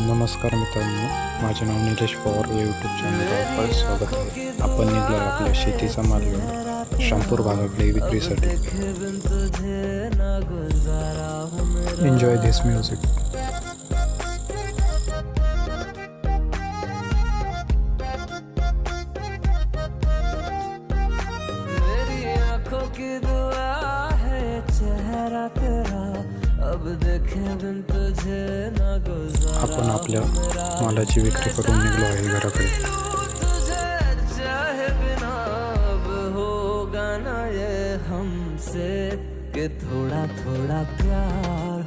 नमस्कार मित्रांनो, माझे नाव निलेश पवार व यूट्यूब चॅनलवर आपलं स्वागत आहे. आपण निघलो आपल्या शेतीचा माल घेऊन शामपूर भागाकडे विक्रीसाठी. Enjoy this music. की दुआ है चेहरा तेरा अब देखे बिन तुझे ना गुजारा. आपण आपल्या मालाची विक्री करून निघलो आहे घराकडे. तुझे चाहे बिना अब होगा ना ये हमसे कि थोड़ा थोड़ा प्यार